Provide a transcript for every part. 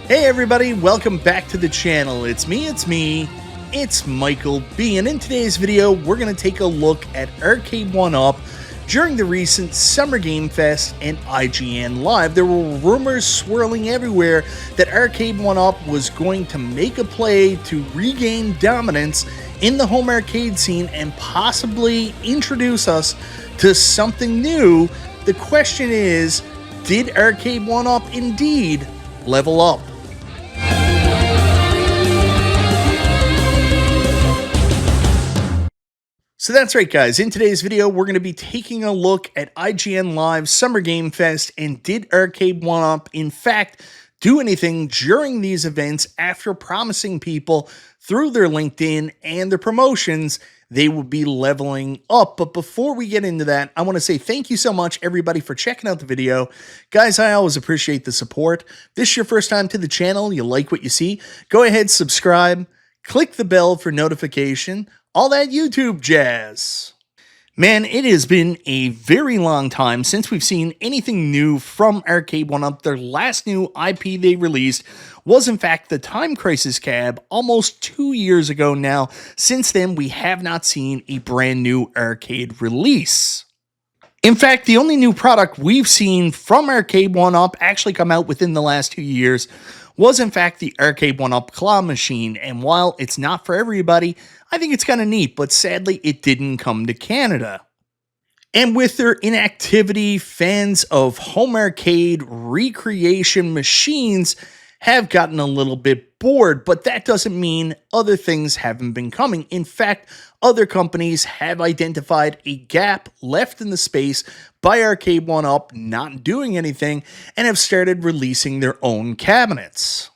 Hey everybody, welcome back to the channel. It's Michael B, and in today's video, we're going to take a look at Arcade1Up during the recent Summer Game Fest and IGN Live. There were rumors swirling everywhere that Arcade1Up was going to make a play to regain dominance in the home arcade scene and possibly introduce us to something new. The question is, did Arcade1Up indeed level up? So that's right, guys. In today's video, we're going to be taking a look at IGN Live Summer Game Fest, and did Arcade1Up in fact do anything during these events after promising people through their LinkedIn and their promotions they would be leveling up. But before we get into that, I want to say thank you so much, everybody, for checking out the video. Guys, I always appreciate the support. If this is your first time to the channel, you like what you see, go ahead, subscribe, click the bell for notification, all that YouTube jazz. Man, it has been a very long time since we've seen anything new from Arcade1Up. Their last new IP they released was in fact the Time Crisis cab almost 2 years ago now. Since then, we have not seen a brand new arcade release. In fact, the only new product we've seen from Arcade1Up actually come out within the last 2 years was in fact the Arcade1Up claw machine, and while it's not for everybody, I think it's kind of neat, but sadly it didn't come to Canada. And with their inactivity, fans of home arcade recreation machines have gotten a little bit bored, but that doesn't mean other things haven't been coming. In fact, other companies have identified a gap left in the space by Arcade1Up not doing anything and have started releasing their own cabinets.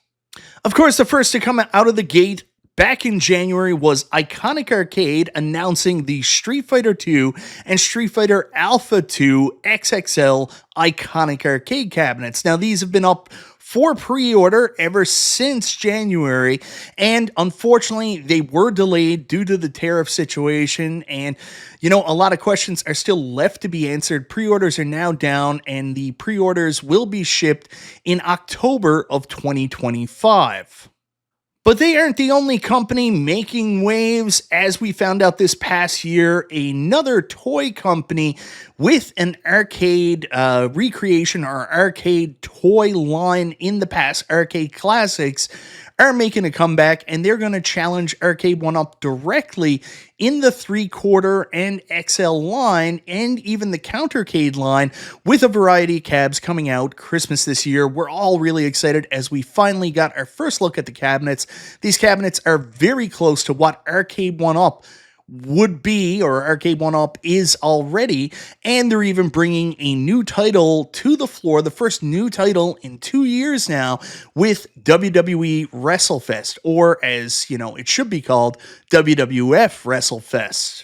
Of course, the first to come out of the gate back in January was Iconic Arcade announcing the Street Fighter II and Street Fighter Alpha 2 XXL Iconic Arcade cabinets. Now, these have been up for pre-order ever since January, and unfortunately they were delayed due to the tariff situation, and a lot of questions are still left to be answered. Pre-orders are now down, and the pre-orders will be shipped in October of 2025. But they aren't the only company making waves. As we found out this past year, another toy company with an arcade recreation or arcade toy line in the past, Arcade Classics, are making a comeback, and they're going to challenge Arcade1Up directly in the 3/4 and XL line, and even the Countercade line, with a variety of cabs coming out Christmas this year. We're all really excited as we finally got our first look at the cabinets. These cabinets are very close to what Arcade1Up would be, or Arcade1Up is already, and they're even bringing a new title to the floor, the first new title in 2 years now, with WWE WrestleFest, or as it should be called, WWF WrestleFest.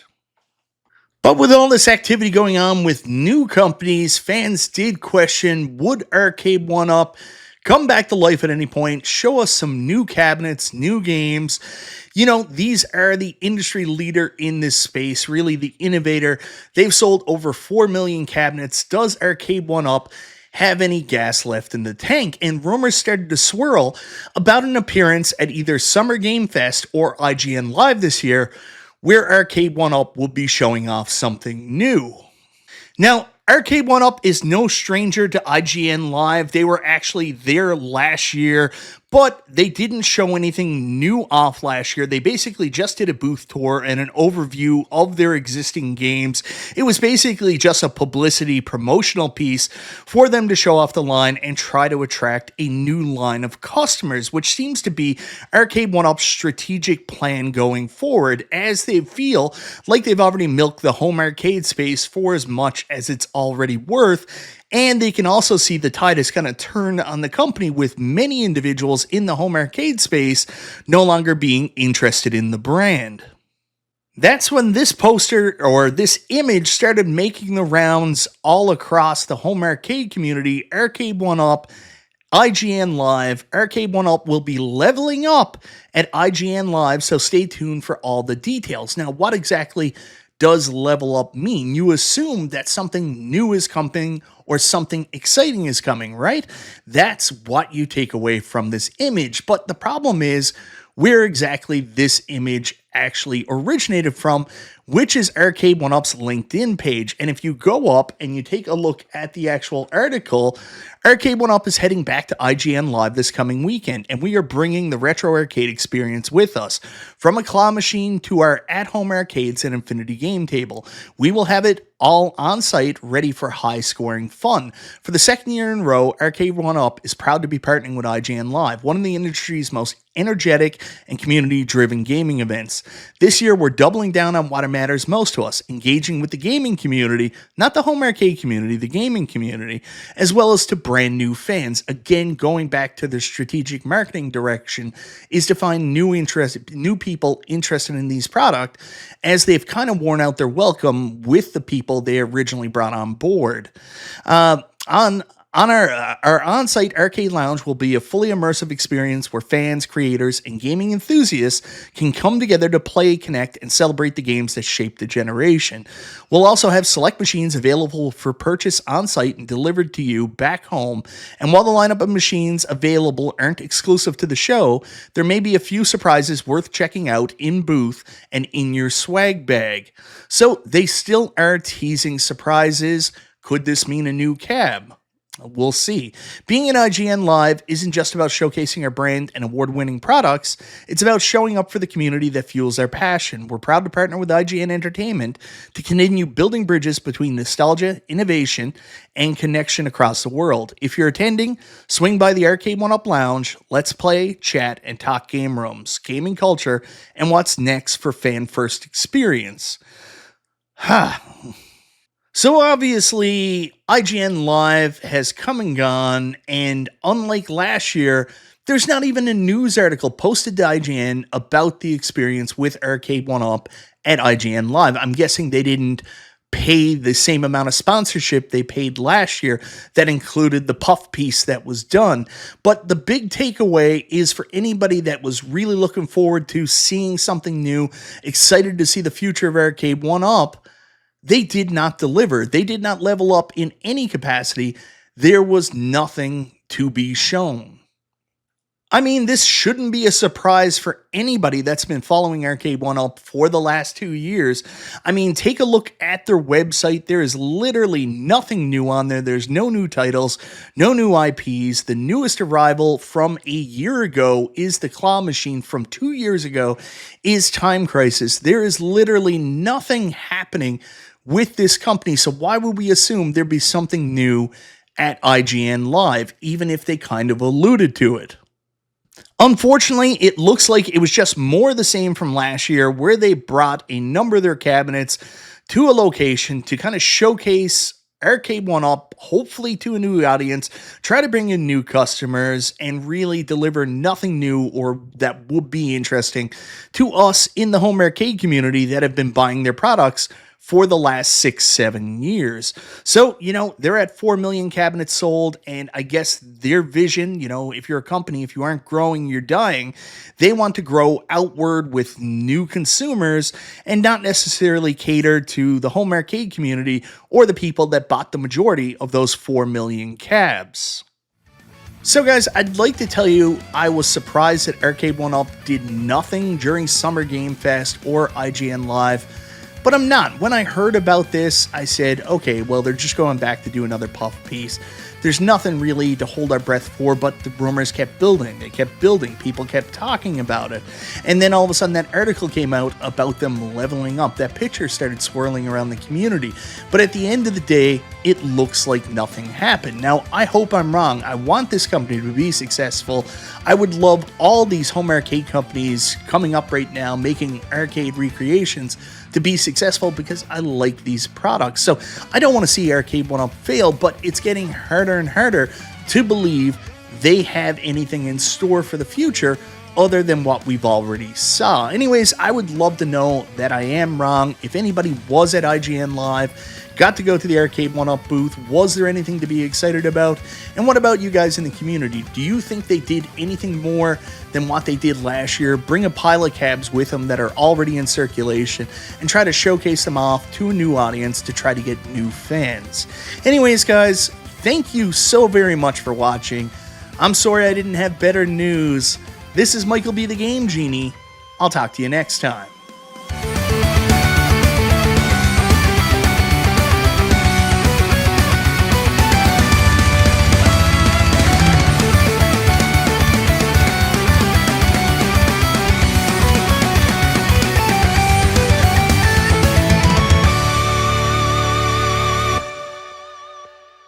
But with all this activity going on with new companies, fans did question, would Arcade1Up come back to life at any point, show us some new cabinets, new games? These are the industry leader in this space, really the innovator. They've sold over 4 million cabinets. Does Arcade1Up have any gas left in the tank? And rumors started to swirl about an appearance at either Summer Game Fest or IGN Live this year, where Arcade1Up will be showing off something new. Now, Arcade1Up is no stranger to IGN Live. They were actually there last year, but they didn't show anything new off last year. They basically just did a booth tour and an overview of their existing games. It was basically just a publicity promotional piece for them to show off the line and try to attract a new line of customers, which seems to be Arcade1Up's strategic plan going forward, as they feel like they've already milked the home arcade space for as much as it's already worth. And they can also see the tide has kind of turned on the company, with many individuals in the home arcade space no longer being interested in the brand. That's when this poster, or this image, started making the rounds all across the home arcade community. Arcade1Up, IGN Live. Arcade1Up will be leveling up at IGN Live, so stay tuned for all the details. Now, what exactly does level up mean? You assume that something new is coming or something exciting is coming, right? That's what you take away from this image. But the problem is where exactly this image actually originated from, which is Arcade1Up's LinkedIn page. And if you go up and you take a look at the actual article, Arcade1Up is heading back to IGN Live this coming weekend, and we are bringing the retro arcade experience with us. From a claw machine to our at-home arcades and infinity game table, we will have it all on site, ready for high-scoring fun. For the second year in a row, Arcade1Up is proud to be partnering with IGN Live, one of the industry's most energetic and community-driven gaming events. This year, we're doubling down on what matters most to us, engaging with the gaming community, not the home arcade community, the gaming community, as well as to brand new fans. Again, going back to the strategic marketing direction is to find new people interested in these products, as they've kind of worn out their welcome with the people they originally brought on board. Our on-site arcade lounge will be a fully immersive experience where fans, creators, and gaming enthusiasts can come together to play, connect, and celebrate the games that shaped the generation. We'll also have select machines available for purchase on-site and delivered to you back home. And while the lineup of machines available aren't exclusive to the show, there may be a few surprises worth checking out in booth and in your swag bag. So they still are teasing surprises. Could this mean a new cab? We'll see. Being at IGN Live isn't just about showcasing our brand and award-winning products. It's about showing up for the community that fuels our passion. We're proud to partner with IGN Entertainment to continue building bridges between nostalgia, innovation, and connection across the world. If you're attending, swing by the Arcade1Up Lounge. Let's play, chat, and talk game rooms, gaming culture, and what's next for fan-first experience. So obviously, IGN Live has come and gone, and unlike last year, there's not even a news article posted to IGN about the experience with Arcade1Up at IGN Live. I'm guessing they didn't pay the same amount of sponsorship they paid last year that included the puff piece that was done. But the big takeaway is for anybody that was really looking forward to seeing something new, excited to see the future of Arcade1Up, they did not deliver. They did not level up in any capacity. There was nothing to be shown. I mean, this shouldn't be a surprise for anybody that's been following Arcade1Up for the last 2 years. I mean, take a look at their website. There is literally nothing new on there. There's no new titles, no new IPs. The newest arrival from a year ago is the claw machine. From 2 years ago is Time Crisis. There is literally nothing happening with this company. So why would we assume there'd be something new at IGN Live, even if they kind of alluded to it? Unfortunately, it looks like it was just more of the same from last year, where they brought a number of their cabinets to a location to kind of showcase Arcade1Up, hopefully to a new audience, try to bring in new customers, and really deliver nothing new or that would be interesting to us in the home arcade community that have been buying their products for the last 6-7 years. So, they're at 4 million cabinets sold, and I guess their vision, if you're a company, if you aren't growing, you're dying. They want to grow outward with new consumers and not necessarily cater to the home arcade community or the people that bought the majority of those 4 million cabs. So guys, I'd like to tell you I was surprised that Arcade1Up did nothing during Summer Game Fest or IGN Live. But I'm not. When I heard about this, I said, okay, well, they're just going back to do another puff piece. There's nothing really to hold our breath for, but the rumors kept building. They kept building. People kept talking about it. And then all of a sudden that article came out about them leveling up. That picture started swirling around the community. But at the end of the day, it looks like nothing happened. Now, I hope I'm wrong. I want this company to be successful. I would love all these home arcade companies coming up right now, making arcade recreations, to be successful, because I like these products. So I don't want to see Arcade1Up fail, but it's getting harder and harder to believe they have anything in store for the future. other than what we've already saw. Anyways, I would love to know that I am wrong. If anybody was at IGN Live, got to go to the Arcade1Up booth, was there anything to be excited about? And what about you guys in the community? Do you think they did anything more than what they did last year? Bring a pile of cabs with them that are already in circulation and try to showcase them off to a new audience to try to get new fans. Anyways, guys, thank you so very much for watching. I'm sorry I didn't have better news. This is Michael B. the Game Genie. I'll talk to you next time.